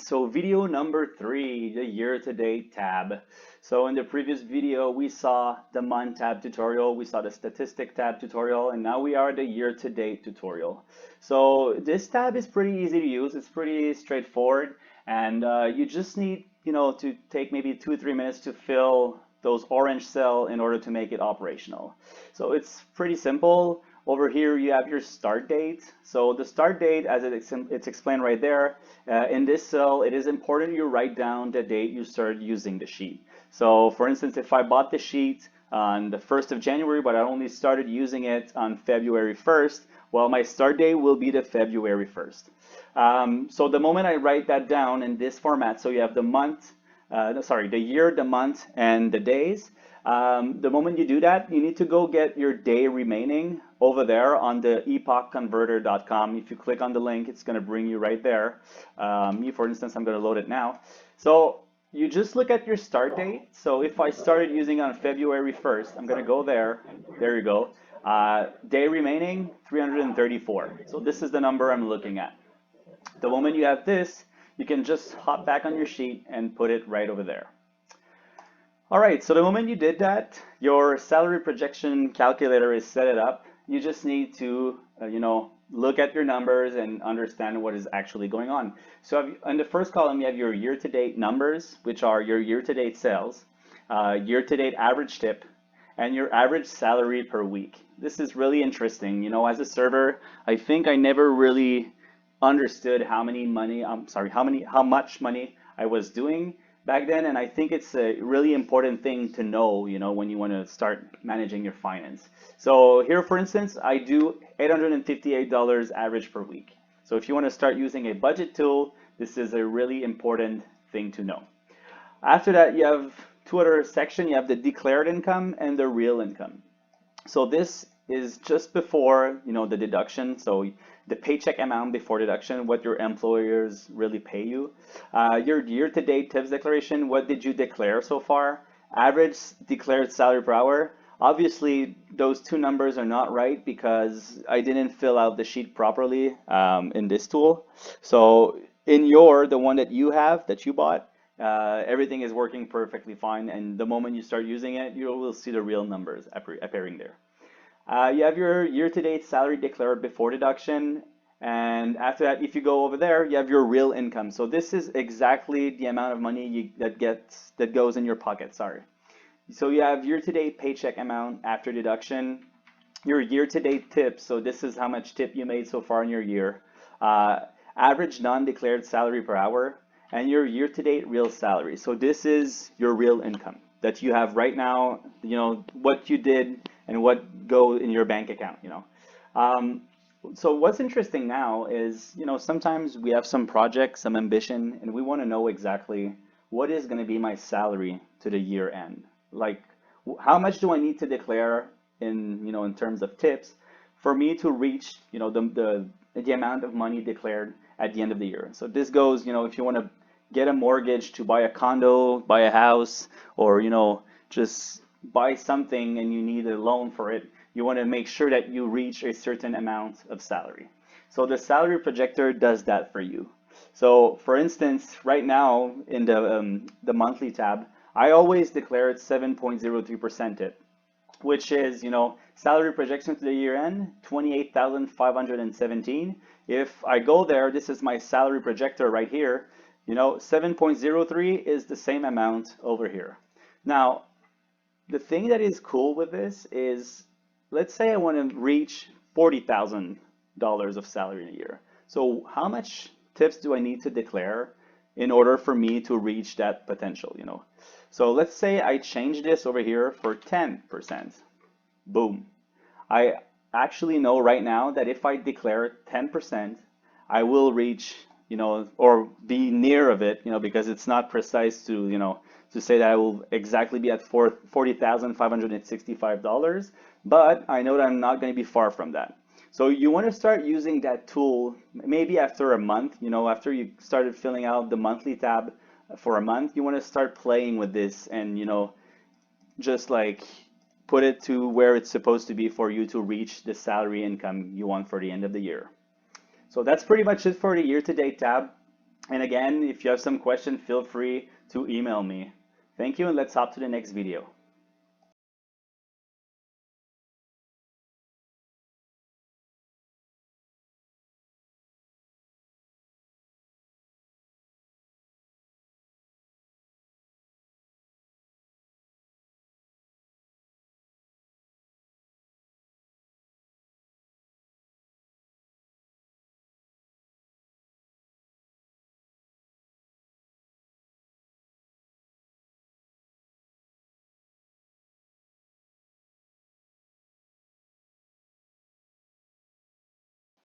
So video number 3, the year-to-date tab. So in the previous video, we saw the month tab tutorial, we saw the statistic tab tutorial, and now we are the year-to-date tutorial. So this tab is pretty easy to use. It's pretty straightforward, and you just need, to take maybe 2 or 3 minutes to fill those orange cell in order to make it operational. So it's pretty simple. Over here, you have your start date. So the start date, as it's explained right there, in this cell, it is important you write down the date you started using the sheet. So for instance, if I bought the sheet on the 1st of January, but I only started using it on February 1st, well, my start date will be the February 1st. So the moment I write that down in this format, so you have the month, the year, the month, and the days. The moment you do that, you need to go get your day remaining over there on the epochconverter.com. If you click on the link, it's going to bring you right there. For instance, I'm going to load it now. So you just look at your start date. So if I started using on February 1st, I'm going to go there. There you go. Day remaining, 334. So this is the number I'm looking at. The moment you have this, you can just hop back on your sheet and put it right over there. All right, so the moment you did that, your salary projection calculator is set it up. You just need to, look at your numbers and understand what is actually going on. So in the first column, you have your year-to-date numbers, which are your year-to-date sales, year-to-date average tip, and your average salary per week. This is really interesting. As a server, I think I never really understood how much money I was doing back then, and I think it's a really important thing to know, when you want to start managing your finance. So here, for instance, I do $858 average per week. So if you want to start using a budget tool, this is a really important thing to know. After that, you have two other sections. You have the declared income and the real income. So this is just before, the deduction. So the paycheck amount before deduction, what your employers really pay you. Your year-to-date tips declaration, what did you declare so far? Average declared salary per hour. Obviously, those two numbers are not right because I didn't fill out the sheet properly in this tool. So in the one that you have, that you bought, everything is working perfectly fine. And the moment you start using it, you will see the real numbers appearing there. You have your year-to-date salary declared before deduction, and after that, if you go over there, you have your real income. So this is exactly the amount of money that goes in your pocket. Sorry. So you have year-to-date paycheck amount after deduction, your year-to-date tips. So this is how much tip you made so far in your year. Average non-declared salary per hour, and your year-to-date real salary. So this is your real income that you have right now. What you did and what go in your bank account. So what's interesting now is, sometimes we have some projects, some ambition, and we want to know exactly what is going to be my salary to the year end. Like, how much do I need to declare in terms of tips for me to reach, the amount of money declared at the end of the year. So this goes, if you want to get a mortgage to buy a condo, buy a house, or, just buy something and you need a loan for it, you want to make sure that you reach a certain amount of salary. So the salary projector does that for you. So for instance, right now in the monthly tab, I always declare it 7.03% tip, which is, salary projection to the year end, 28,517. If I go there, this is my salary projector right here, 7.03 is the same amount over here. Now, the thing that is cool with this is, let's say I want to reach $40,000 of salary in a year. So how much tips do I need to declare in order for me to reach that potential, So let's say I change this over here for 10%. Boom. I actually know right now that if I declare 10%, I will reach, or be near of it, because it's not precise to, to say that I will exactly be at $40,565, but I know that I'm not going to be far from that. So you want to start using that tool maybe after a month, after you started filling out the monthly tab for a month, you want to start playing with this and, just like put it to where it's supposed to be for you to reach the salary income you want for the end of the year. So that's pretty much it for the year-to-date tab. And again, if you have some question, feel free to email me. Thank you, and let's hop to the next video.